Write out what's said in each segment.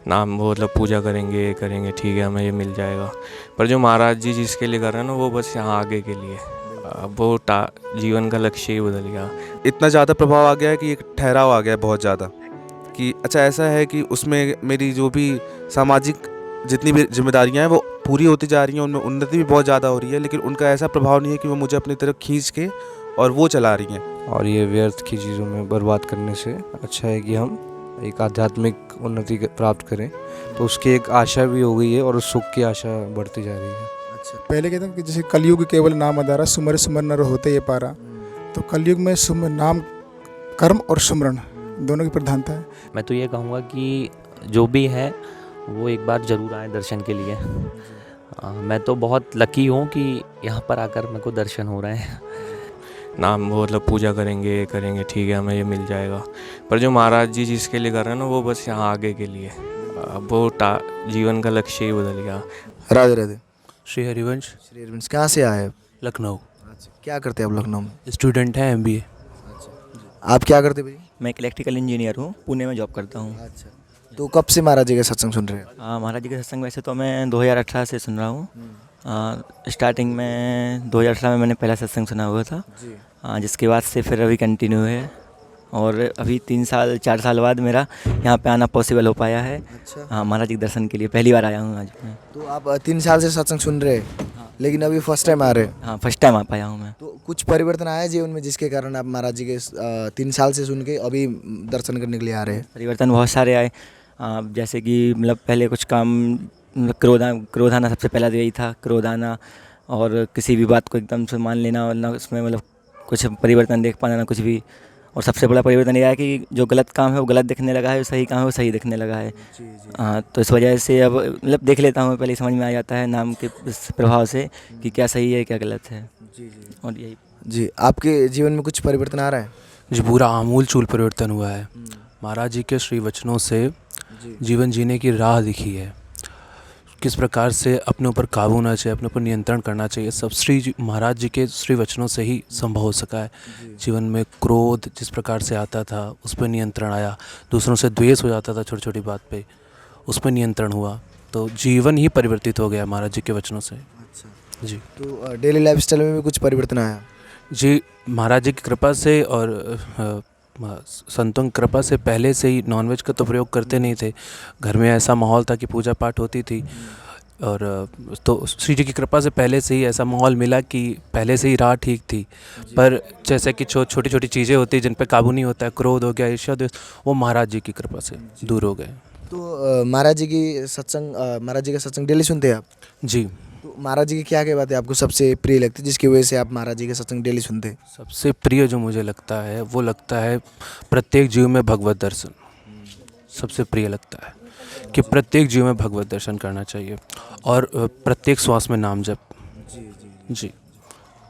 नाम वो मतलब पूजा करेंगे, ये करेंगे, ठीक है हमें ये मिल जाएगा। पर जो महाराज जी जिसके लिए कर रहे हैं ना, वो बस यहाँ आगे के लिए, अब वो जीवन का लक्ष्य ही बदल गया। इतना ज़्यादा प्रभाव आ गया है कि एक ठहराव आ गया है बहुत ज़्यादा, कि अच्छा ऐसा है कि उसमें मेरी जो भी सामाजिक जितनी भी जिम्मेदारियां हैं वो पूरी होती जा रही हैं, उनमें उन्नति भी बहुत ज़्यादा हो रही है, लेकिन उनका ऐसा प्रभाव नहीं है कि वो मुझे अपनी तरफ खींच के और वो चला रही हैं। और ये व्यर्थ की चीज़ों में बर्बाद करने से अच्छा है कि हम एक आध्यात्मिक उन्नति प्राप्त करें। तो उसकी एक आशा भी हो गई है और उस सुख की आशा बढ़ती जा रही है। अच्छा, पहले कहते हैं कि जैसे कलयुग केवल नाम आधारा, सुमर सुमर नर होते ये पारा। तो कलयुग में नाम, कर्म और सुमरन दोनों की प्रधानता है। मैं तो ये कहूँगा कि जो भी है वो एक बार ज़रूर आए दर्शन के लिए। मैं तो बहुत लकी हूँ कि यहाँ पर आकर मेरे को दर्शन हो रहे हैं। नाम वो मतलब पूजा करेंगे, ये करेंगे, ठीक है हमें ये मिल जाएगा। पर जो महाराज जी जिसके लिए कर रहे हैं ना, वो बस यहाँ आगे के लिए, अब वो जीवन का लक्ष्य ही बदल गया। राधे राधे। श्री हरिवंश, श्री हरिवंश, कहाँ से आए आप? लखनऊ। अच्छा, क्या करते हैं आप लखनऊ में? स्टूडेंट हैं MBA। आप क्या करते हैं भैया? मैं एक इलेक्ट्रिकल इंजीनियर हूँ, पुणे में जॉब करता हूँ। अच्छा, तो कब से महाराज जी का सत्संग सुन रहे हैं? महाराज जी का सत्संग वैसे तो मैं 2018 से सुन रहा हूँ। स्टार्टिंग में 2018 में मैंने पहला सत्संग सुना हुआ था, जिसके बाद से फिर अभी कंटिन्यू है। और अभी 3-4 साल बाद मेरा यहाँ पे आना पॉसिबल हो पाया है। अच्छा। हाँ, महाराज जी के दर्शन के लिए पहली बार आया हूँ आज मैं। तो आप 3 साल से सत्संग सुन रहे हैं, लेकिन अभी फर्स्ट टाइम आ रहे हैं। हाँ, फर्स्ट टाइम आ पाया हूँ मैं। तो कुछ परिवर्तन आया जीवन में जिसके कारण आप महाराज जी के 3 साल से सुन के अभी दर्शन करने के लिए आ रहे हैं? परिवर्तन बहुत सारे आए। जैसे कि मतलब पहले कुछ काम, क्रोध आना सबसे पहला तो यही था, क्रोध आना, और किसी भी बात को एकदम से मान लेना, और ना उसमें मतलब कुछ परिवर्तन देख पाना, ना कुछ भी। और सबसे बड़ा परिवर्तन यह है कि जो गलत काम है वो गलत दिखने लगा है, जो सही काम है वो सही दिखने लगा है। तो इस वजह से अब मतलब देख लेता हूँ, पहले समझ में आ जाता है नाम के इस प्रभाव से कि क्या सही है क्या गलत है। और यही जी, आपके जीवन में कुछ परिवर्तन आ रहा है? जी, पूरा आमूल चूल परिवर्तन हुआ है। महाराज जी के श्री वचनों से जीवन जीने की राह दिखी है, किस प्रकार से अपने ऊपर काबू होना चाहिए, अपने ऊपर नियंत्रण करना चाहिए, सब महाराज जी के श्री वचनों से ही संभव हो सका है। जीवन में क्रोध जिस प्रकार से आता था उस पर नियंत्रण आया, दूसरों से द्वेष हो जाता था छोटी छोटी बात पे, उस पर नियंत्रण हुआ, तो जीवन ही परिवर्तित हो गया महाराज जी के वचनों से। अच्छा जी, तो डेली लाइफस्टाइल में भी कुछ परिवर्तन आया? जी, महाराज जी की कृपा से और संतों की कृपा से पहले से ही नॉनवेज का तो प्रयोग करते नहीं थे। घर में ऐसा माहौल था कि पूजा पाठ होती थी, और तो श्री जी की कृपा से पहले से ही ऐसा माहौल मिला कि पहले से ही राह ठीक थी। पर जैसे कि छोटी छोटी चीज़ें होती जिन पे काबू नहीं होता है, क्रोध हो गया, ईर्ष्या, द्वेष, वो महाराज जी की कृपा से दूर हो गए। तो महाराज जी का सत्संग डेली सुनते हैं आप? जी, तो महाराज जी की क्या क्या बातें आपको सबसे प्रिय लगती है जिसकी वजह से आप महाराज जी के सत्संग डेली सुनते हैं? सबसे प्रिय जो मुझे लगता है वो लगता है प्रत्येक जीव में भगवत दर्शन। सबसे प्रिय लगता है कि प्रत्येक जीव में भगवत दर्शन करना चाहिए, और प्रत्येक श्वास में नाम जप। जी,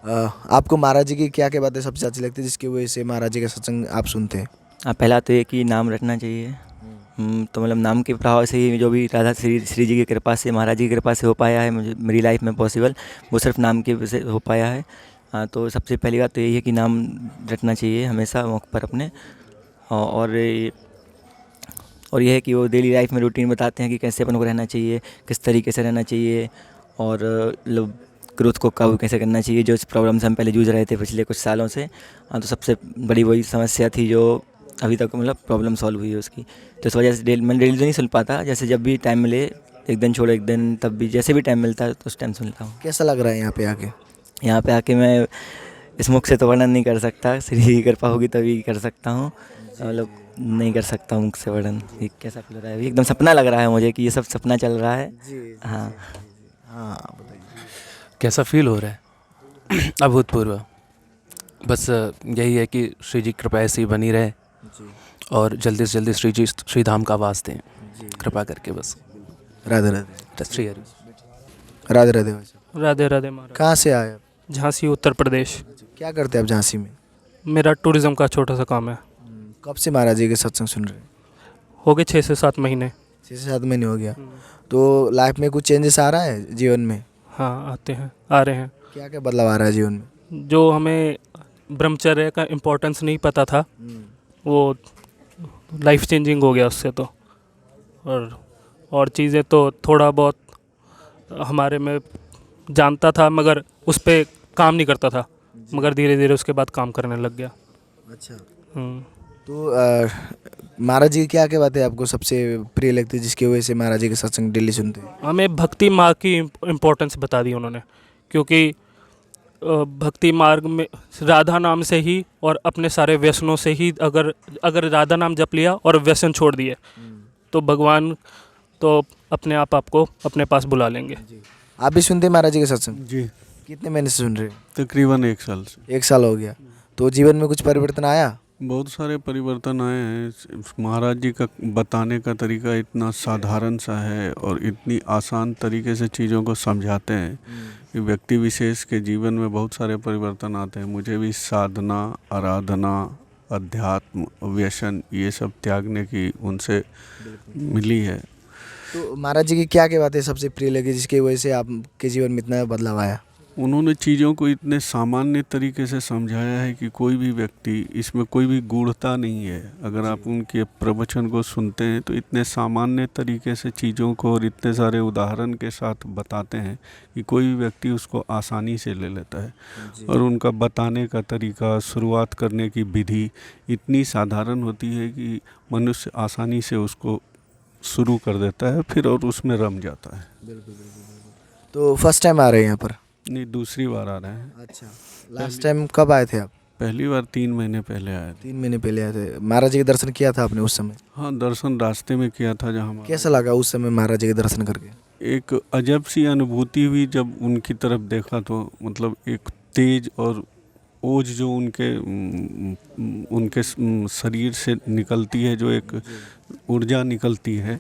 आपको महाराज जी की क्या क्या बातें सबसे अच्छी लगती है जिसकी वजह से महाराज जी का सत्संग आप सुनते हैं? पहला तो ये कि नाम रटना चाहिए। तो मतलब नाम के प्रभाव से ही जो भी राधा श्री जी की कृपा से, महाराज जी की कृपा से हो पाया है मुझे मेरी लाइफ में पॉसिबल, वो सिर्फ नाम की वजह से हो पाया है। तो सबसे पहली बात तो यही है कि नाम रटना चाहिए हमेशा मौके पर अपने। और यह है कि वो डेली लाइफ में रूटीन बताते हैं कि कैसे अपन को रहना चाहिए, किस तरीके से रहना चाहिए, और मतलब ग्रोथ को काबू कैसे करना चाहिए। जो प्रॉब्लम से हम पहले जूझ रहे थे पिछले कुछ सालों से, तो सबसे बड़ी वही समस्या थी जो अभी तक मतलब प्रॉब्लम सॉल्व हुई है उसकी। तो इस वजह से मैं डेली तो नहीं सुन पाता, जैसे जब भी टाइम मिले, एक दिन छोड़ एक दिन, तब भी जैसे भी टाइम मिलता है तो उस टाइम सुनता हूँ। कैसा लग रहा है यहाँ पे आके? यहाँ पे आके मैं इस मुख से तो वर्णन नहीं कर सकता, श्री की कृपा होगी तभी कर सकता हूँ, मतलब नहीं कर सकता हूँ मुख से वर्णन। ये कैसा फील हो रहा है अभी? एकदम सपना लग रहा है मुझे कि ये सब सपना चल रहा है। हाँ हाँ, बताइए। कैसा फील हो रहा है? अभूतपूर्व। बस यही है कि श्री जी की कृपा ऐसी ही बनी रहे, और जल्दी से जल्दी श्री जी श्री धाम का आवाज़ दें कृपा करके, बस। राधे राधे। श्री हरि। राधे राधे भाई साहब। राधे राधे महाराज। कहाँ से आए आप? झांसी उत्तर प्रदेश। क्या करते हैं आप झांसी में? मेरा टूरिज़्म का छोटा सा काम है। कब से महाराज जी के सत्संग सुन रहे हैं? हो गए 6 से 7 महीने। 6 से 7 महीने हो गया। तो लाइफ में कुछ चेंजेस आ रहा है जीवन में? हाँ, आते हैं, आ रहे हैं। क्या क्या बदलाव आ रहा है जीवन में? जो हमें ब्रह्मचर्य का इम्पोर्टेंस नहीं पता था, वो लाइफ चेंजिंग हो गया उससे तो। और और चीज़ें तो थोड़ा बहुत हमारे में जानता था, मगर उस पर काम नहीं करता था, मगर धीरे धीरे उसके बाद काम करने लग गया। अच्छा, हम्म। तो महाराज जी की क्या क्या बातें आपको सबसे प्रिय लगती है जिसकी वजह से महाराज जी के सत्संग डेली सुनते हैं? हमें भक्ति मार्ग की इम्पोर्टेंस बता दी उन्होंने, क्योंकि भक्ति मार्ग में राधा नाम से ही और अपने सारे व्यसनों से ही, अगर राधा नाम जप लिया और व्यसन छोड़ दिए तो भगवान तो अपने आप आपको अपने पास बुला लेंगे। आप भी सुनते हैं महाराज जी के सत्संग? जी, कितने महीने से सुन रहे हैं? तकरीबन 1 साल से। 1 साल हो गया। तो जीवन में कुछ परिवर्तन आया? बहुत सारे परिवर्तन आए हैं। महाराज जी का बताने का तरीका इतना साधारण सा है और इतनी आसान तरीके से चीज़ों को समझाते हैं कि व्यक्ति विशेष के जीवन में बहुत सारे परिवर्तन आते हैं। मुझे भी साधना, आराधना, अध्यात्म, व्यसन ये सब त्यागने की उनसे मिली है। तो महाराज जी की क्या क्या बातें सबसे प्रिय लगी जिसकी वजह से आपके जीवन में इतना बदलाव आया? उन्होंने चीज़ों को इतने सामान्य तरीके से समझाया है कि कोई भी व्यक्ति, इसमें कोई भी गूढ़ता नहीं है। अगर आप उनके प्रवचन को सुनते हैं तो इतने सामान्य तरीके से चीज़ों को और इतने सारे उदाहरण के साथ बताते हैं कि कोई भी व्यक्ति उसको आसानी से ले लेता है। और उनका बताने का तरीका, शुरुआत करने की विधि इतनी साधारण होती है कि मनुष्य आसानी से उसको शुरू कर देता है फिर और उसमें रम जाता है। तो फर्स्ट टाइम आ रहे हैं यहाँ पर? नहीं, दूसरी बार आ रहे हैं। अच्छा, लास्ट टाइम कब आए थे आप? पहली बार 3 महीने पहले आए थे। 3 महीने पहले आए थे। महाराज जी के दर्शन किया था आपने उस समय? हाँ, दर्शन रास्ते में किया था जहाँ कैसा लगा उस समय महाराज जी के दर्शन करके? एक अजब सी अनुभूति हुई जब उनकी तरफ देखा तो मतलब एक तेज और ओज जो उनके शरीर से निकलती है, जो एक ऊर्जा निकलती है,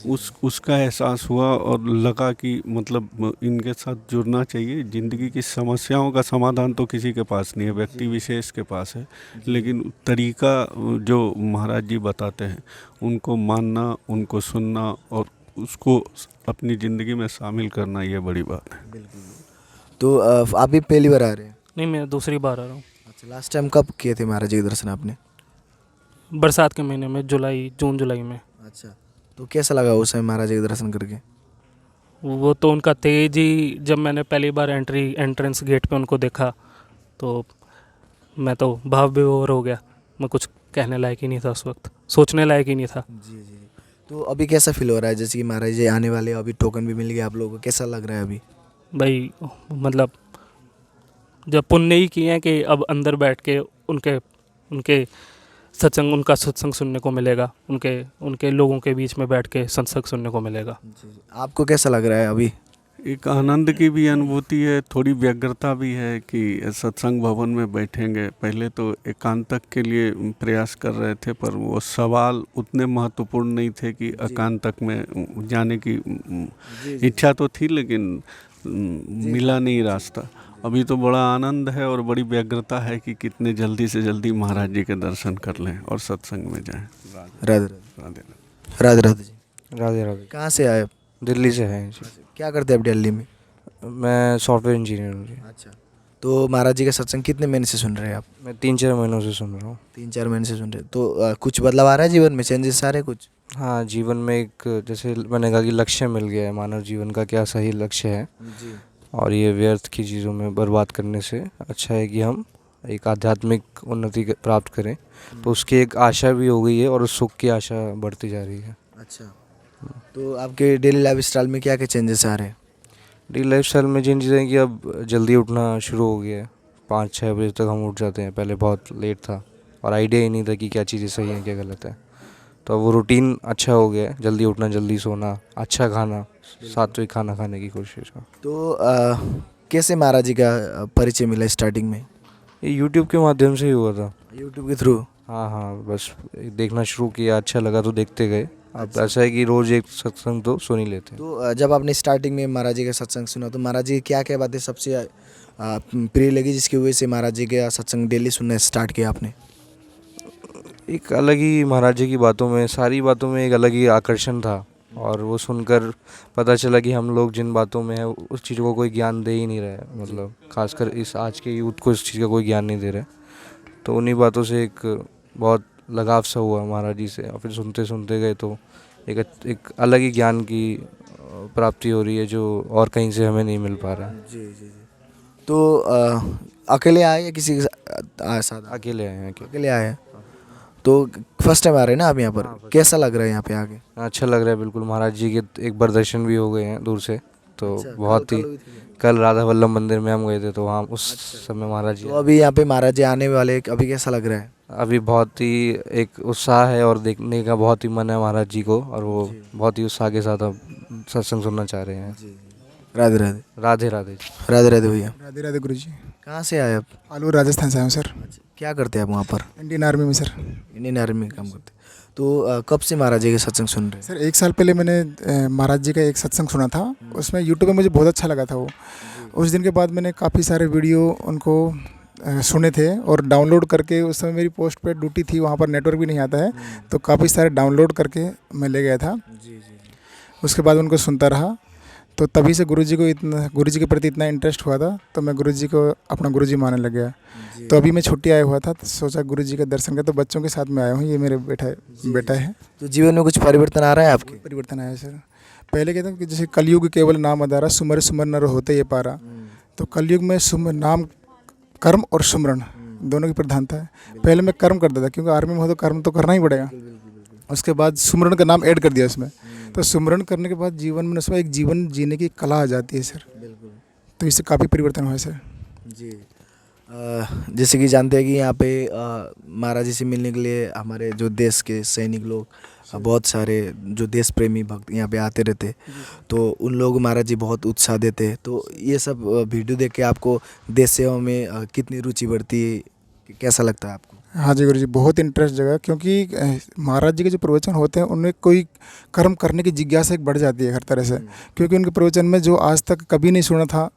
उसका एहसास हुआ और लगा कि मतलब इनके साथ जुड़ना चाहिए। ज़िंदगी की समस्याओं का समाधान तो किसी के पास नहीं है, व्यक्ति विशेष के पास है, लेकिन तरीका जो महाराज जी बताते हैं उनको मानना, उनको सुनना और उसको अपनी ज़िंदगी में शामिल करना, ये बड़ी बात है। तो आप भी पहली बार आ रहे हैं? नहीं, मैं दूसरी बार आ रहा हूँ। अच्छा, लास्ट टाइम कब किए थे महाराज जी के दर्शन आपने? बरसात के महीने में, जून जुलाई में। अच्छा, तो कैसा लगा उस समय महाराज जी के दर्शन करके? वो तो उनका तेज ही, जब मैंने पहली बार एंट्रेंस गेट पे उनको देखा तो मैं तो भाव विभोर हो गया। मैं कुछ कहने लायक ही नहीं था उस वक्त, सोचने लायक ही नहीं था। जी। तो अभी कैसा फील हो रहा है, जैसे कि महाराज जी आने वाले, अभी टोकन भी मिल गया आप लोगों को, कैसा लग रहा है अभी? भाई मतलब जब पुण्य ही किए हैं कि अब अंदर बैठ के उनके सत्संग, उनका सत्संग सुनने को मिलेगा, उनके लोगों के बीच में बैठ के सत्संग सुनने को मिलेगा। आपको कैसा लग रहा है अभी? एक आनंद की भी अनुभूति है, थोड़ी व्यग्रता भी है कि सत्संग भवन में बैठेंगे। पहले तो एकांतक के लिए प्रयास कर रहे थे, पर वो सवाल उतने महत्वपूर्ण नहीं थे कि एकांतक में जाने की इच्छा तो थी, लेकिन मिला नहीं रास्ता। अभी तो बड़ा आनंद है और बड़ी व्यग्रता है कि कितने जल्दी से जल्दी महाराज जी के दर्शन कर लें और सत्संग में जाएं। राधे राधे राधे जी। राधे राधे। कहाँ से आए? दिल्ली से हैं जी। क्या करते हैं आप दिल्ली में? मैं सॉफ्टवेयर इंजीनियर हूँ जी। अच्छा, तो महाराज जी का सत्संग कितने महीने से सुन रहे हैं आप? मैं 3-4 महीनों से सुन रहा हूँ। 3-4 महीने से सुन रहे हैं। तो कुछ बदलाव आ रहा है जीवन में, चेंजेस आ रहे हैं कुछ? हाँ, जीवन में एक, जैसे मैंने कहा कि लक्ष्य मिल गया है, मानव जीवन का क्या सही लक्ष्य है। जी। और ये व्यर्थ की चीज़ों में बर्बाद करने से अच्छा है कि हम एक आध्यात्मिक उन्नति प्राप्त करें। तो उसकी एक आशा भी हो गई है और उस सुख की आशा बढ़ती जा रही है। अच्छा, तो आपके डेली लाइफ स्टाइल में क्या क्या चेंजेस आ रहे हैं? डेली लाइफ स्टाइल में जिन चीज़ें कि अब जल्दी उठना शुरू हो गया है। 5-6 बजे तक हम उठ जाते हैं, पहले बहुत लेट था और आइडिया ही नहीं था कि क्या चीज़ें सही हैं क्या गलत है। तो वो रूटीन अच्छा हो गया है, जल्दी उठना, जल्दी सोना, अच्छा खाना, सात्विक खाना खाने की कोशिश का। तो कैसे महाराज जी का परिचय मिला स्टार्टिंग में? ये यूट्यूब के माध्यम से ही हुआ था। यूट्यूब के थ्रू? हाँ, बस देखना शुरू किया, अच्छा लगा तो देखते गए। अब ऐसा है कि रोज़ एक सत्संग तो सुन ही लेते हैं। तो जब आपने स्टार्टिंग में महाराज जी का सत्संग सुना तो महाराज जी की क्या क्या बातें सबसे प्रिय लगी जिसकी वजह से महाराज जी का सत्संग डेली सुनना स्टार्ट किया आपने? एक अलग ही महाराज जी की बातों में, सारी बातों में एक अलग ही आकर्षण था। और वो सुनकर पता चला कि हम लोग जिन बातों में है उस चीज़ को कोई ज्ञान दे ही नहीं रहे, मतलब खासकर इस आज के यूथ को इस चीज़ का कोई ज्ञान नहीं दे रहे। तो उन्हीं बातों से एक बहुत लगाव सा हुआ महाराज जी से, और फिर सुनते सुनते गए तो एक अलग ही ज्ञान की प्राप्ति हो रही है जो और कहीं से हमें नहीं मिल पा रहा है। जी जी जी। तो अकेले आए या किसी के साथ? अकेले आए हैं अकेले आए हैं। तो फर्स्ट टाइम आ रहे हैं ना आप यहाँ पर? कैसा लग रहा है यहाँ पे आके? अच्छा लग रहा है बिल्कुल। महाराज जी के एक बार दर्शन भी हो गए हैं दूर से, तो अच्छा, बहुत ही कल हुई थी? कल राधा वल्लभ मंदिर में हम गए थे, तो वहाँ उस समय महाराज जी तो अभी यहाँ पे महाराज जी आने वाले, अभी कैसा लग रहा है? अभी बहुत ही एक उत्साह है और देखने का बहुत ही मन है महाराज जी को, और वो बहुत ही उत्साह के साथ अब सत्संग सुनना चाह रहे हैं। राधे राधे। राधे राधे। राधे राधे भैया। राधे राधे गुरु जी। कहाँ से आए आप? आलूर राजस्थान से आया हूँ सर। क्या करते हैं आप वहाँ पर? इंडियन आर्मी में सर। इंडियन आर्मी में काम करते हैं। तो कब से महाराज जी के सत्संग सुन रहे हैं? सर 1 साल पहले मैंने महाराज जी का एक सत्संग सुना था, उसमें यूट्यूब पे मुझे बहुत अच्छा लगा था वो। उस दिन के बाद मैंने काफ़ी सारे वीडियो उनको सुने थे और डाउनलोड करके, उस समय मेरी पोस्ट पे ड्यूटी थी, वहाँ पर नेटवर्क भी नहीं आता है, तो काफ़ी सारे डाउनलोड करके मैं ले गया था। उसके बाद उनको सुनता रहा, तो तभी से गुरुजी के प्रति इतना इंटरेस्ट हुआ था, तो मैं गुरुजी को अपना गुरुजी मानने लग गया। तो अभी मैं छुट्टी आया हुआ था, तो सोचा गुरुजी का दर्शन कर, तो बच्चों के साथ में आया हूँ। ये मेरे बेटा है। तो जीवन में कुछ परिवर्तन आ रहा है आपके? परिवर्तन आया सर। पहले कहते हैं कि जैसे कलयुग केवल नाम आधारा, सुमर सुमर नर होते ये पारा। तो कलयुग में नाम, कर्म और सुमरण दोनों की प्रधानता है। पहले मैं कर्म करता था, क्योंकि आर्मी में हो तो कर्म तो करना ही पड़ेगा। उसके बाद सुमरण का नाम ऐड कर दिया उसमें। तो सुमरण करने के बाद जीवन में उसमें एक जीवन जीने की कला आ जाती है सर। तो इससे काफ़ी परिवर्तन हुआ है सर। जी। जैसे कि जानते हैं कि यहाँ पे महाराज जी से मिलने के लिए हमारे जो देश के सैनिक लोग, बहुत सारे जो देश प्रेमी भक्त यहाँ पे आते रहते, तो उन लोग महाराज जी बहुत उत्साह देते। तो ये सब वीडियो देख के आपको देश सेवा में कितनी रुचि बढ़ती है, कैसा लगता है आपको? हाँ जी गुरु जी, बहुत इंटरेस्ट जगह, क्योंकि महाराज जी के जो प्रवचन होते हैं उनमें कोई कर्म करने की जिज्ञासा एक बढ़ जाती है हर तरह से। क्योंकि उनके प्रवचन में जो आज तक कभी नहीं सुना था,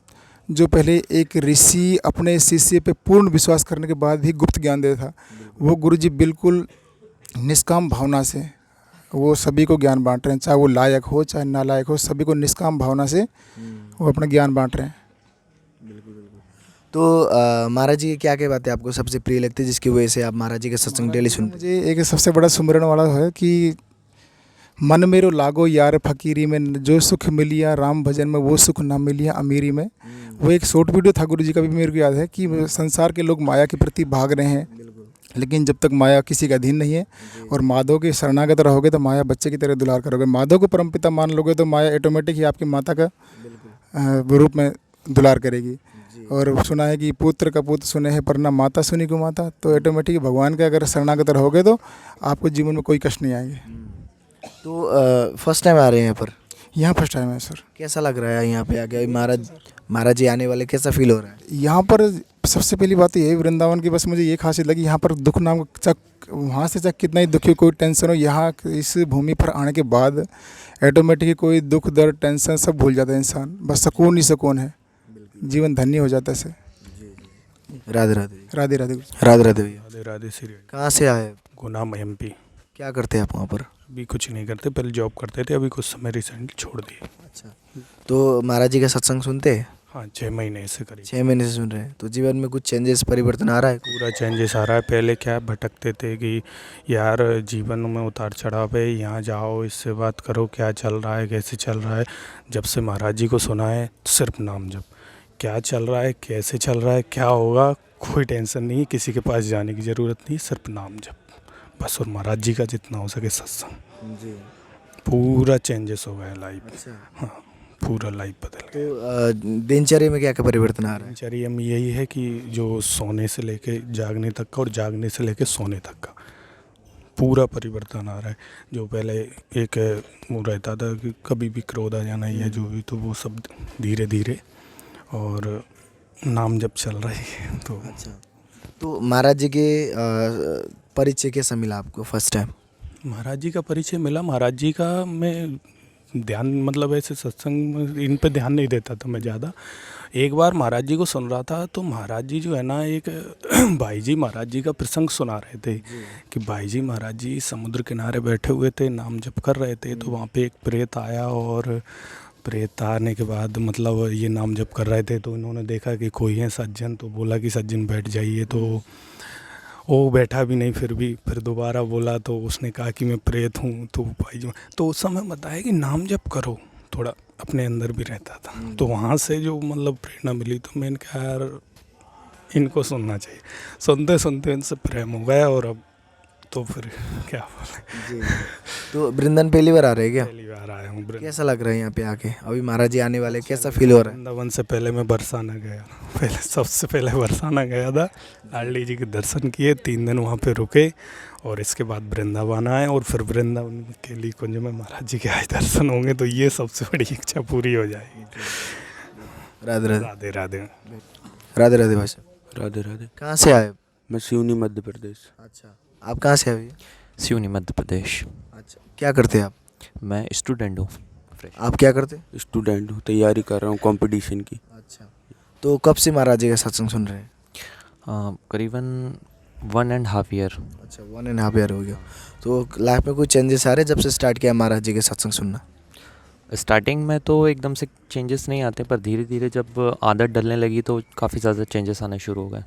जो पहले एक ऋषि अपने शिष्य पे पूर्ण विश्वास करने के बाद भी गुप्त ज्ञान देता था, वो गुरु जी बिल्कुल निष्काम भावना से वो सभी को ज्ञान बांट रहे हैं, चाहे वो लायक हो चाहे नालायक हो, सभी को निष्काम भावना से वो अपना ज्ञान बांट रहे हैं। तो महाराज जी की क्या क्या बातें आपको सबसे प्रिय लगती है, जिसकी वजह से आप महाराज जी के सत्संग डेली सुनते हैं? मुझे एक सबसे बड़ा सुमरण वाला है कि मन मेरो लागो यार फकीरी में, जो सुख मिलिया राम भजन में, वो सुख ना मिलिया अमीरी में। वो एक शॉर्ट वीडियो था गुरु जी का, भी मेरे को याद है कि संसार के लोग माया के प्रति भाग रहे हैं, लेकिन जब तक माया किसी का अधीन नहीं है और माधव के शरणागत रहोगे तो माया बच्चे की तरह दुलार करोगे। माधव को परमपिता मान लोगे तो माया ऑटोमेटिक ही आपकी माता का रूप में दुलार करेगी। और सुना है कि पुत्र का पुत्र सुने है पर ना माता सुनी को माता। तो ऑटोमेटिक भगवान के अगर शरणागत रहोगे तो आपको जीवन में कोई कष्ट नहीं आएंगे। तो फर्स्ट टाइम आ रहे हैं यहाँ पर? यहाँ फर्स्ट टाइम है सर। कैसा लग रहा है यहाँ पे आके? महाराज जी आने वाले, कैसा फील हो रहा है? यहाँ पर सबसे पहली बात तो यही वृंदावन की, बस मुझे ये खासियत लगी यहाँ पर दुख नाम का वहाँ से चाहे कितना ही दुखी कोई टेंशन हो, यहाँ इस भूमि पर आने के बाद ऑटोमेटिक कोई दुख दर्द टेंशन सब भूल जाता है इंसान। बस सुकून ही सुकून है, जीवन धन्य हो जाता है से। राधे राधे। राधे राधे। राधे राधे भैया। राधे राधे श्री। कहाँ से आए? गुनाम एमपी। क्या करते हैं आप वहाँ पर? अभी कुछ नहीं करते, पहले जॉब करते थे, अभी कुछ समय रिसेंटली छोड़ दिए। अच्छा। तो महाराज जी का सत्संग सुनते हैं? हाँ, 6 महीने से करीब। 6 महीने से सुन रहे हैं। तो जीवन में कुछ चेंजेस, परिवर्तन आ रहा है? पूरा चेंजेस आ रहा है। पहले क्या भटकते थे कि यार जीवन में उतार चढ़ाव है, यहाँ जाओ, इससे बात करो, क्या चल रहा है, कैसे चल रहा है। जब से महाराज जी को सुना है तो सिर्फ नाम जप, क्या चल रहा है, कैसे चल रहा है, क्या होगा, कोई टेंशन नहीं, किसी के पास जाने की ज़रूरत नहीं, सिर्फ नाम जप बस। और महाराज जी का जितना हो सके सत्संग, पूरा चेंजेस हो गया लाइफ। अच्छा। हाँ, पूरा लाइफ बदल गया। तो दिनचर्या में क्या क्या परिवर्तन आ रहा है? दिनचर्या में यही है कि जो सोने से लेके जागने तक का और जागने से लेके सोने तक का पूरा परिवर्तन आ रहा है। जो पहले एक वो रहता था कि कभी भी क्रोध आ जाना या जो भी, तो वो सब धीरे धीरे और नाम जब चल रहा है तो। अच्छा। तो महाराज जी के परिचय कैसा मिला आपको फर्स्ट टाइम? महाराज जी का परिचय मिला, महाराज जी का मैं ध्यान, मतलब ऐसे सत्संग में इन पे ध्यान नहीं देता था मैं ज़्यादा। एक बार महाराज जी को सुन रहा था, तो महाराज जी जो है ना, एक भाई जी महाराज जी का प्रसंग सुना रहे थे कि भाई जी महाराज जी समुद्र किनारे बैठे हुए थे, नाम जप कर रहे थे, तो वहाँ पे एक प्रेत आया और प्रेत आने के बाद मतलब ये नाम जप कर रहे थे, तो इन्होंने देखा कि कोई है सज्जन, तो बोला कि सज्जन बैठ जाइए। तो वो बैठा भी नहीं, फिर दोबारा बोला तो उसने कहा कि मैं प्रेत हूँ। तो भाई जो तो उस समय बताया कि नाम जप करो, थोड़ा अपने अंदर भी रहता था। तो वहाँ से जो मतलब प्रेरणा मिली, तो मैंने कहा यार इनको सुनना चाहिए। सुनते सुनते इनसे प्रेम हो गया, और अब तो फिर क्या बोले। जी। तो वृंदावन पहली बार आ रहे हैं क्या? पहली बार आया हूँ वृंदावन। कैसा लग रहा है यहाँ पे आके? अभी महाराज जी आने वाले, कैसा फील हो रहा है? वृंदावन से पहले मैं बरसाना गया, सबसे पहले बरसाना गया था, लाडली जी के दर्शन किए, 3 दिन वहाँ पे रुके, और इसके बाद वृंदावन आए, और फिर वृंदावन के लिए कुंज में महाराज जी के आज दर्शन होंगे, तो ये सबसे बड़ी इच्छा पूरी हो जाएगी। राधे राधे। राधे राधे। राधे राधे भाई साहब। राधे राधे। कहाँ से आए? मैं सिवनी मध्य प्रदेश। अच्छा, आप कहाँ से आए भैया? सिवनी मध्य प्रदेश। अच्छा, क्या करते हैं आप? मैं स्टूडेंट हूँ। आप क्या करते हैं? स्टूडेंट हूँ, तैयारी कर रहा हूँ कंपटीशन की। अच्छा, तो कब से महाराज जी का सत्संग सुन रहे हैं? करीबन 1.5 ईयर। अच्छा, 1.5 ईयर हो गया। तो लाइफ में कोई चेंजेस आ रहे जब से स्टार्ट किया महाराज जी के सत्संग सुनना? स्टार्टिंग में तो एकदम से चेंजेस नहीं आते, पर धीरे धीरे जब आदत डलने लगी तो काफ़ी ज़्यादा चेंजेस आने शुरू हो गए।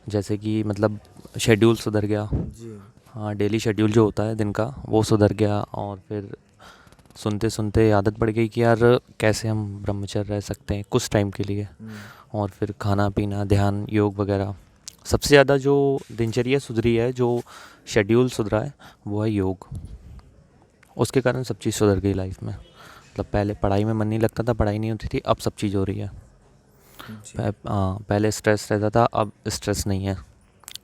जैसे कि मतलब शेड्यूल सुधर गया। जी। हाँ, डेली शेड्यूल जो होता है दिन का वो सुधर गया, और फिर सुनते सुनते आदत पड़ गई कि यार कैसे हम ब्रह्मचर्य रह सकते हैं कुछ टाइम के लिए। और फिर खाना पीना, ध्यान, योग वगैरह। सबसे ज़्यादा जो दिनचर्या सुधरी है, जो शेड्यूल सुधरा है, वो है योग। उसके कारण सब चीज़ सुधर गई लाइफ में। मतलब पहले पढ़ाई में मन नहीं लगता था, पढ़ाई नहीं होती थी, अब सब चीज़ हो रही है। पहले स्ट्रेस रहता था, अब स्ट्रेस नहीं है।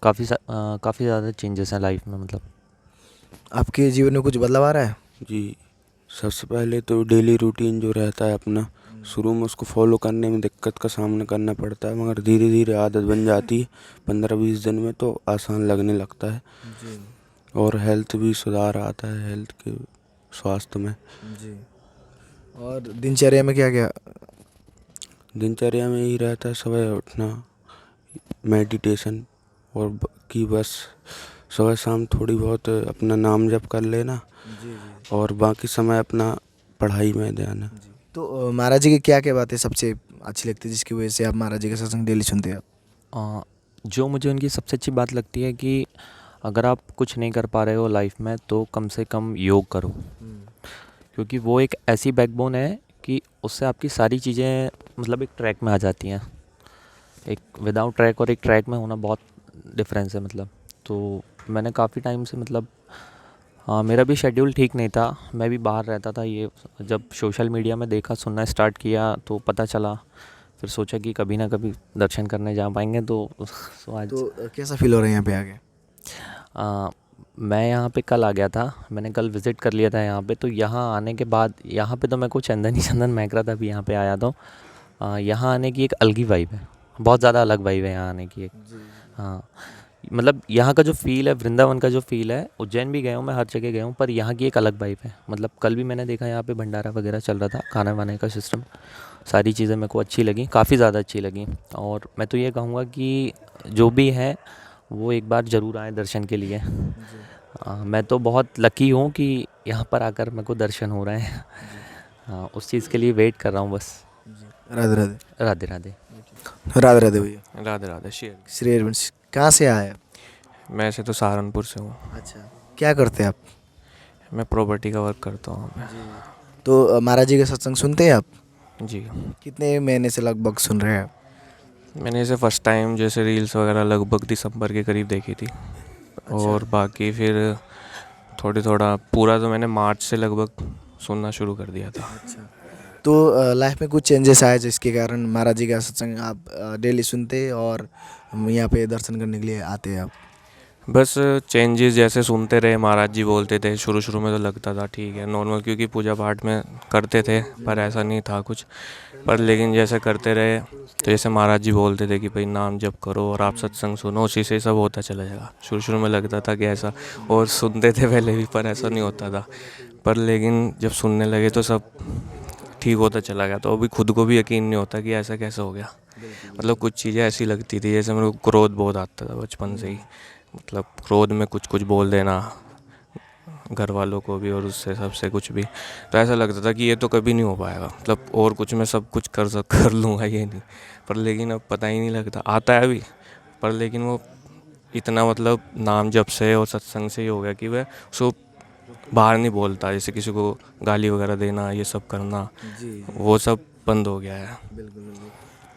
काफ़ी ज़्यादा चेंजेस हैं लाइफ में। मतलब आपके जीवन में कुछ बदलाव आ रहा है? जी, सबसे पहले तो डेली रूटीन जो रहता है अपना, शुरू में उसको फॉलो करने में दिक्कत का सामना करना पड़ता है, मगर धीरे धीरे आदत बन जाती है। 15-20 दिन में तो आसान लगने लगता है। जी। और हेल्थ भी सुधार आता है, हेल्थ के स्वास्थ्य में। जी। और दिनचर्या में क्या क्या? दिनचर्या में यही रहता है, सुबह उठना, मेडिटेशन, और कि बस सुबह शाम थोड़ी बहुत अपना नाम जप कर लेना। जी। और बाकी समय अपना पढ़ाई में ध्यान है। तो महाराज जी की क्या क्या बातें सबसे अच्छी लगती है जिसकी वजह से आप महाराज जी का सत्संग डेली सुनते हैं आप? जो मुझे उनकी सबसे अच्छी बात लगती है कि अगर आप कुछ नहीं कर पा रहे हो लाइफ में, तो कम से कम योग करो। क्योंकि वो एक ऐसी बैकबोन है कि उससे आपकी सारी चीज़ें मतलब एक ट्रैक में आ जाती हैं। एक विदाउट ट्रैक और एक ट्रैक में होना बहुत डिफरेंस है। मतलब तो मैंने काफ़ी टाइम से मतलब मेरा भी शेड्यूल ठीक नहीं था, मैं भी बाहर रहता था। ये जब सोशल मीडिया में देखा, सुनना स्टार्ट किया, तो पता चला। फिर सोचा कि कभी ना कभी दर्शन करने जा पाएंगे, तो आज। तो कैसा फील हो रहा है यहाँ पे आके? मैं यहाँ पे कल आ गया था, मैंने कल विज़िट कर लिया था यहाँ पे। तो यहाँ आने के बाद यहाँ पे तो मेरे को चंदन ही चंदन महक रहा था अभी यहाँ पे आया तो। यहाँ आने की एक अलग ही वाइब है, बहुत ज़्यादा अलग वाइब है यहाँ आने की एक। हाँ, मतलब यहाँ का जो फ़ील है, वृंदावन का जो फ़ील है, उज्जैन भी गया हूँ मैं, हर जगह गया हूँ, पर यहाँ की एक अलग वाइब है। मतलब कल भी मैंने देखा यहाँ पे भंडारा वगैरह चल रहा था, खाना वाने का सिस्टम, सारी चीज़ें मेरे को अच्छी लगी, काफ़ी ज़्यादा अच्छी लगी। और मैं तो ये कहूँगा कि जो भी है वो एक बार ज़रूर आए दर्शन के लिए। मैं तो बहुत लकी हूँ कि यहाँ पर आकर मेरे को दर्शन हो रहे हैं। हाँ, उस चीज़ के लिए वेट कर रहा हूँ बस। राधे राधे। राधे राधे। राधे राधे भैया। राधे राधे। श्री हरिवंश। कहाँ से आए? मैं से तो सहारनपुर से हूँ। अच्छा, क्या करते हैं आप? मैं प्रॉपर्टी का वर्क करता हूँ मैं। तो महाराज जी का सत्संग सुनते हैं आप? जी। कितने महीने से लगभग सुन रहे हैं आप? मैंने इसे फर्स्ट टाइम जैसे रील्स वगैरह लगभग दिसंबर के करीब देखी थी। और बाकी फिर थोड़ा पूरा तो मैंने मार्च से लगभग सुनना शुरू कर दिया था। अच्छा, तो लाइफ में कुछ चेंजेस आए जिसके कारण महाराज जी का सत्संग आप डेली सुनते और यहाँ पे दर्शन करने के लिए आते हैं आप? बस चेंजेस जैसे सुनते रहे, महाराज जी बोलते थे, शुरू में तो लगता था ठीक है नॉर्मल, क्योंकि पूजा पाठ में करते थे, पर ऐसा नहीं था कुछ। पर लेकिन जैसे करते रहे तो जैसे महाराज जी बोलते थे कि भाई नाम जप करो और आप सत्संग सुनो, उसी से सब होता चला जाएगा। शुरू में लगता था कि ऐसा, और सुनते थे पहले भी, पर ऐसा नहीं होता था। पर लेकिन जब सुनने लगे तो सब ठीक होता चला गया। तो अभी खुद को भी यकीन नहीं होता कि ऐसा कैसे हो गया। मतलब कुछ चीज़ें ऐसी लगती थी, जैसे मेरे को क्रोध बहुत आता था बचपन से ही। मतलब क्रोध में कुछ बोल देना घर वालों को भी और उससे सबसे कुछ भी, तो ऐसा लगता था कि ये तो कभी नहीं हो पाएगा। मतलब और कुछ मैं सब कुछ कर लूँगा, ये नहीं। पर लेकिन अब पता ही नहीं लगता, आता है अभी, पर लेकिन वो इतना मतलब नाम जप से और सत्संग से ही हो गया कि वह उसको बाहर नहीं बोलता, जैसे किसी को गाली वगैरह देना, ये सब करना, वो सब बंद हो गया है।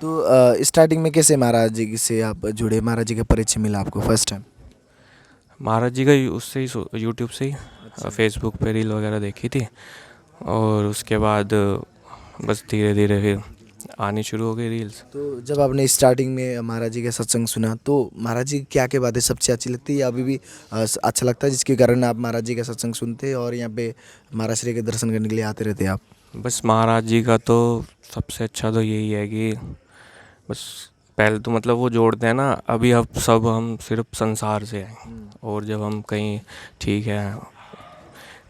तो स्टार्टिंग में कैसे महाराज जी से आप जुड़े, महाराज जी का परिचय मिला आपको फर्स्ट टाइम? महाराज जी का उससे ही यूट्यूब से ही, फेसबुक पे रील वगैरह देखी थी और उसके बाद बस धीरे धीरे फिर आनी शुरू हो गई रील्स। तो जब आपने स्टार्टिंग में महाराज जी का सत्संग सुना तो महाराज जी क्या क्या बातें सबसे अच्छी लगती है या अभी भी अच्छा लगता है जिसके कारण आप महाराज जी का सत्संग सुनते और यहाँ पे महाराज श्री के दर्शन करने के लिए आते रहते आप? बस महाराज जी का तो सबसे अच्छा तो यही है कि बस पहले तो मतलब वो जोड़ते हैं ना, अभी हम सिर्फ संसार से हैं और जब हम कहीं ठीक है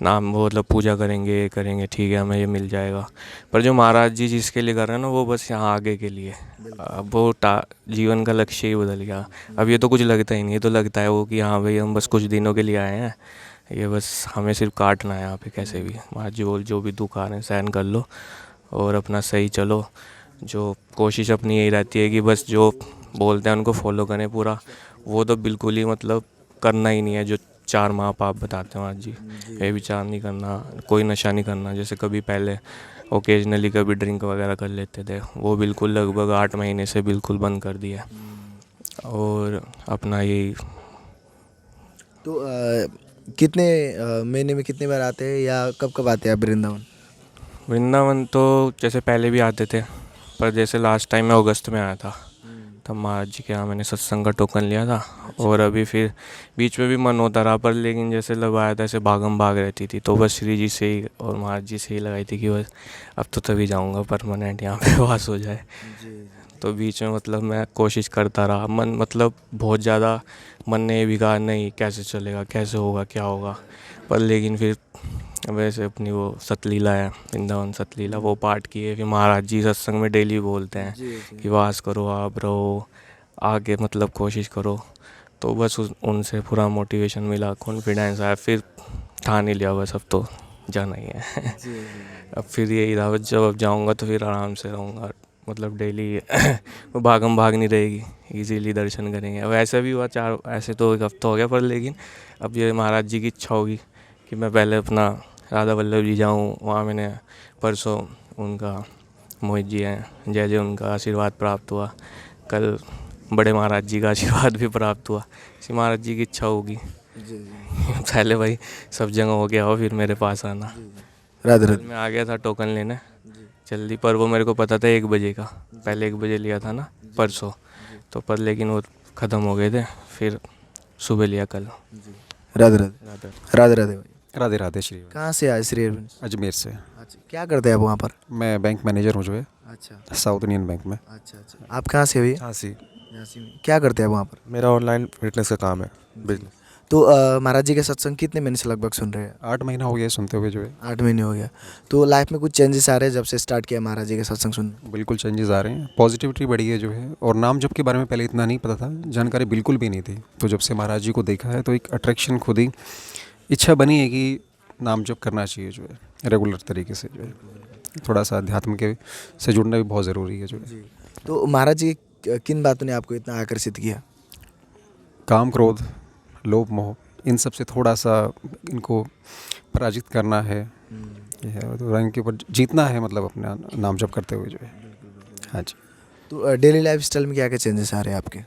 नाम वो मतलब पूजा करेंगे ठीक है हमें ये मिल जाएगा, पर जो महाराज जी जिसके लिए कर रहे हैं ना वो बस यहाँ आगे के लिए, अब वो जीवन का लक्ष्य ही बदल गया। अब ये तो कुछ लगता ही नहीं, ये तो लगता है वो कि हाँ भाई हम बस कुछ दिनों के लिए आए हैं, ये बस हमें सिर्फ काटना है यहाँ पे कैसे भी। महाराज जी बोल जो भी दुख आ रहे हैं सहन कर लो और अपना सही चलो। जो कोशिश अपनी यही रहती है कि बस जो बोलते हैं उनको फॉलो करें पूरा, वो तो बिल्कुल ही मतलब करना ही नहीं है। जो 4 महापाप बताते हैं महाराज जी, ये विचार नहीं करना, कोई नशा नहीं करना, जैसे कभी पहले ओकेजनली कभी ड्रिंक वगैरह कर लेते थे, वो बिल्कुल लगभग 8 महीने से बिल्कुल बंद कर दिया। और अपना यही तो कितने महीने में कितने बार आते हैं या कब कब आते हैं आप वृंदावन? वृंदावन तो जैसे पहले भी आते थे, पर जैसे लास्ट टाइम मैं अगस्त में आया था तब महाराज जी के यहाँ मैंने सत्संग का टोकन लिया था। और अभी फिर बीच में भी मन होता रहा, पर लेकिन जैसे लगाया था ऐसे भागम भाग रहती थी, तो बस श्री जी से ही और महाराज जी से ही लगाई थी कि बस अब तो तभी जाऊँगा परमानेंट यहाँ पे वास हो जाए। तो बीच में मतलब मैं कोशिश करता रहा, मन मतलब बहुत ज़्यादा मन ने भी कहा नहीं कैसे चलेगा, कैसे होगा, क्या होगा, पर लेकिन फिर वैसे अपनी वो सतलीला है, वृंदावन सतलीला, वो पाठ किए। फिर महाराज जी सत्संग में डेली बोलते हैं कि वास करो, आप रहो, आगे मतलब कोशिश करो। तो बस उनसे पूरा मोटिवेशन मिला, कॉन्फिडेंस आया, फिर ठान ही लिया बस अब तो जाना ही है। अब फिर यही रहा, जब अब जाऊँगा तो फिर आराम से रहूँगा, मतलब डेली वो भागम भाग नहीं रहेगी, इजीली दर्शन करेंगे। अब ऐसा भी हुआ ऐसे तो 1 हफ्ता हो गया, पर लेकिन अब ये महाराज जी की इच्छा होगी कि मैं पहले अपना राधा वल्लभ जी जाऊँ। वहाँ मैंने परसों उनका मोहित जी हैं जय उनका आशीर्वाद प्राप्त हुआ, कल बड़े महाराज जी का आशीर्वाद भी प्राप्त हुआ। इसी महाराज जी की इच्छा होगी पहले भाई सब जगह हो गया हो फिर मेरे पास आना। राधे राधे। मैं आ गया था टोकन लेने जल्दी, पर वो मेरे को पता था 1 बजे का, पहले 1 बजे लिया था ना परसों, तो पर लेकिन वो ख़त्म हो गए थे, फिर सुबह लिया कल। राधे राधे। राधे राधे भाई। राधे राधे श्री। कहाँ से आए श्री? अजमेर से। अच्छा, क्या करते हैं आप वहाँ पर? मैं बैंक मैनेजर हूँ जो है। अच्छा, साउथ इंडियन बैंक में। अच्छा अच्छा। आप कहाँ से भैया? झांसी। झांसी में। क्या करते हैं आप वहाँ पर? मेरा ऑनलाइन फिटनेस का काम है, बिजनेस। तो महाराज जी के सत्संग कितने महीने से लगभग सुन रहे हैं? 8 महीना हो गया सुनते हुए जो है। 8 महीने हो गया। तो लाइफ में कुछ चेंजेस आ रहे हैं जब से स्टार्ट किया महाराज जी के सत्संग सुनना? बिल्कुल चेंजेस आ रहे हैं, पॉजिटिविटी बढ़ी है जो है। और नाम जप के बारे में पहले इतना नहीं पता था, जानकारी बिल्कुल भी नहीं थी, तो जब से महाराज जी को देखा है तो एक अट्रैक्शन खुद ही इच्छा बनी है कि नाम जप करना चाहिए जो है रेगुलर तरीके से जो है। थोड़ा सा अध्यात्म के से जुड़ना भी बहुत ज़रूरी है जो है। तो महाराज जी किन बातों ने आपको इतना आकर्षित किया? काम, क्रोध, लोभ, मोह, इन सब से थोड़ा सा इनको पराजित करना है, ये है, तो इनके ऊपर जीतना है, मतलब अपना नाम जप करते हुए जो है। हाँ जी। तो डेली लाइफ स्टाइल में क्या क्या चेंजेस आ रहे हैं आपके?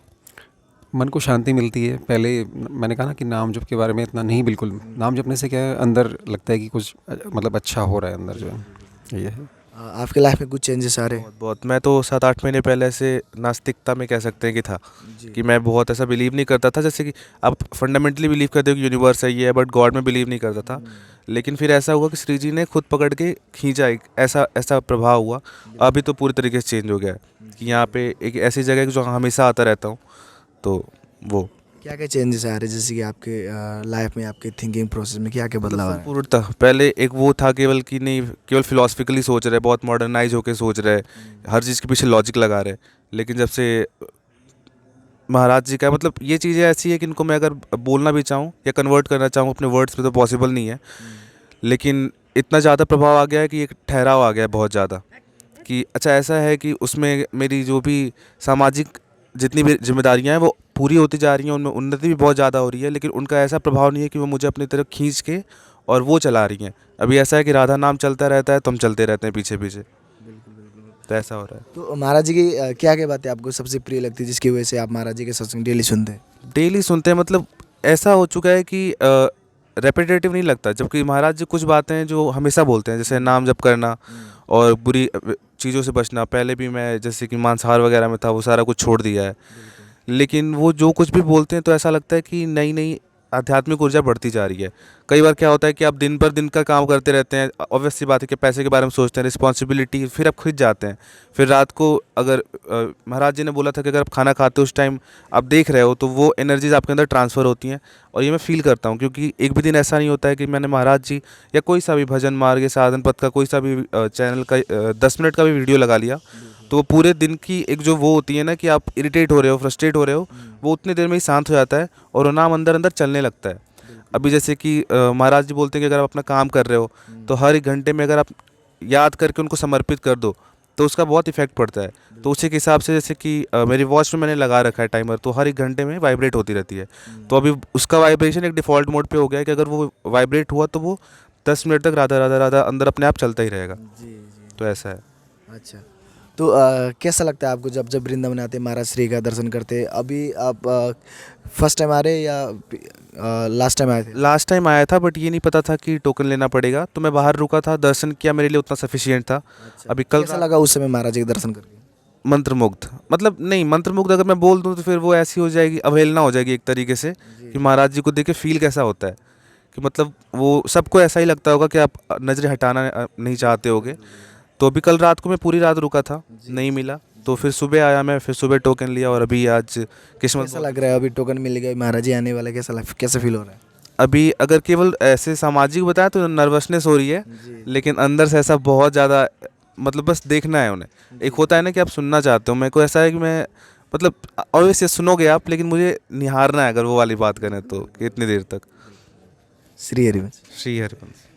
मन को शांति मिलती है। पहले मैंने कहा ना कि नाम जप के बारे में इतना नहीं, बिल्कुल नाम जपने से क्या है अंदर लगता है कि कुछ मतलब अच्छा हो रहा है अंदर जो है, ये है। आपके लाइफ में कुछ चेंजेस आ रहे हैं? बहुत। मैं तो 7-8 महीने पहले से नास्तिकता में कह सकते हैं कि था, कि मैं बहुत ऐसा बिलीव नहीं करता था, जैसे कि आप फंडामेंटली बिलीव करते हो कि यूनिवर्स है ये है, बट गॉड में बिलीव नहीं करता था। लेकिन फिर ऐसा हुआ कि श्री जी ने खुद पकड़ के खींचा, एक ऐसा प्रभाव हुआ। अभी तो पूरी तरीके से चेंज हो गया है कि यहाँ पे एक ऐसी जगह है जो हमेशा आता रहता हूँ। तो वो क्या क्या चेंजेस आ रहे हैं, जैसे कि आपके लाइफ में, आपके थिंकिंग प्रोसेस में क्या क्या बदलाव आ रहे हैं? पूर्णतः पहले एक वो था केवल कि नहीं, केवल फिलोसफिकली सोच रहे, बहुत मॉडर्नाइज होके सोच रहे, हर चीज़ के पीछे लॉजिक लगा रहे। लेकिन जब से महाराज जी का, मतलब ये चीज़ें ऐसी है कि इनको मैं अगर बोलना भी चाहूँ या कन्वर्ट करना चाहूँ अपने वर्ड्स में तो पॉसिबल नहीं है। लेकिन इतना ज़्यादा प्रभाव आ गया है कि एक ठहराव आ गया है बहुत ज़्यादा, कि अच्छा ऐसा है कि उसमें मेरी जो भी सामाजिक जितनी भी जिम्मेदारियाँ हैं वो पूरी होती जा रही हैं, उनमें उन्नति भी बहुत ज़्यादा हो रही है, लेकिन उनका ऐसा प्रभाव नहीं है कि वो मुझे अपनी तरफ खींच के और वो चला रही हैं। अभी ऐसा है कि राधा नाम चलता रहता है तो हम चलते रहते हैं पीछे पीछे, तो ऐसा हो रहा है। तो महाराज जी की क्या क्या बातें आपको सबसे प्रिय लगती है जिसकी वजह से आप महाराज जी के सत्संग डेली सुनते हैं? डेली सुनते हैं, मतलब ऐसा हो चुका है कि रेपिटेटिव नहीं लगता, जबकि महाराज जी कुछ बातें हैं जो हमेशा बोलते हैं, जैसे नाम जप करना और बुरी चीज़ों से बचना। पहले भी मैं जैसे कि मांसाहार वगैरह में था, वो सारा कुछ छोड़ दिया है, लेकिन वो जो कुछ भी बोलते हैं तो ऐसा लगता है कि नई नई आध्यात्मिक ऊर्जा बढ़ती जा रही है। कई बार क्या होता है कि आप दिन पर दिन का काम करते रहते हैं, ऑब्वियस सी बात है कि पैसे के बारे में सोचते हैं, रिस्पॉन्सिबिलिटी, फिर आप खिंच जाते हैं। फिर रात को अगर महाराज जी ने बोला था कि अगर आप खाना खाते हो उस टाइम आप देख रहे हो तो वो एनर्जीज आपके अंदर ट्रांसफ़र होती हैं, और ये मैं फील करता हूँ, क्योंकि एक भी दिन ऐसा नहीं होता है कि मैंने महाराज जी या कोई सा भी भजन मार्ग या साधन पथ का कोई सा भी चैनल का 10 मिनट का भी वीडियो लगा लिया तो वो पूरे दिन की एक जो वो होती है ना कि आप इरिटेट हो रहे हो, फ्रस्ट्रेट हो रहे हो, वो उतनी देर में ही शांत हो जाता है और वो नाम अंदर अंदर चलने लगता है। अभी जैसे कि महाराज जी बोलते हैं कि अगर आप अपना काम कर रहे हो तो हर एक घंटे में अगर आप याद करके उनको समर्पित कर दो तो उसका बहुत इफेक्ट पड़ता है। तो उसी के हिसाब से जैसे कि मेरी वॉच में मैंने लगा रखा है टाइमर, तो हर एक घंटे में वाइब्रेट होती रहती है। तो अभी उसका वाइब्रेशन एक डिफ़ॉल्ट मोड पे हो गया है कि अगर वो वाइब्रेट हुआ तो वो 10 मिनट तक राधा राधा राधा अंदर अपने आप चलता ही रहेगा। तो ऐसा है। अच्छा, तो कैसा लगता है आपको जब जब वृंदावन आते हैं, महाराज श्री का दर्शन करते हैं? अभी आप फर्स्ट टाइम आ रहे हैं या लास्ट टाइम आए थे? लास्ट टाइम आया था, बट ये नहीं पता था कि टोकन लेना पड़ेगा, तो मैं बाहर रुका था, दर्शन किया, मेरे लिए उतना सफिशिएंट था। अभी कल कैसा लगा उस समय महाराज जी के दर्शन करके? मंत्रमुग्ध, मतलब नहीं मंत्रमुग्ध अगर मैं बोल दूं तो फिर वो ऐसी हो जाएगी, अवहेलना हो जाएगी एक तरीके से, कि महाराज जी को देख के फील कैसा होता है कि मतलब वो सबको ऐसा ही लगता होगा कि आप नज़रें हटाना नहीं चाहते होगे। तो अभी कल रात को मैं पूरी रात रुका था, नहीं मिला, तो फिर सुबह आया मैं, फिर सुबह टोकन लिया और अभी आज किस्मत। कैसा लग रहा है अभी टोकन मिल गया, महाराज जी आने वाले, कैसा फील हो रहा है? अभी अगर केवल ऐसे सामाजिक बताया तो नर्वसनेस हो रही है, लेकिन अंदर से ऐसा बहुत ज़्यादा, मतलब बस देखना है उन्हें। एक होता है ना कि आप सुनना चाहते हो, मेरे को ऐसा है कि मैं मतलब ऑब्वियसली सुनोगे आप, लेकिन मुझे निहारना है अगर वो वाली बात करें तो, कि इतनी देर तक। श्री हरिवंश। श्री हरिवंश।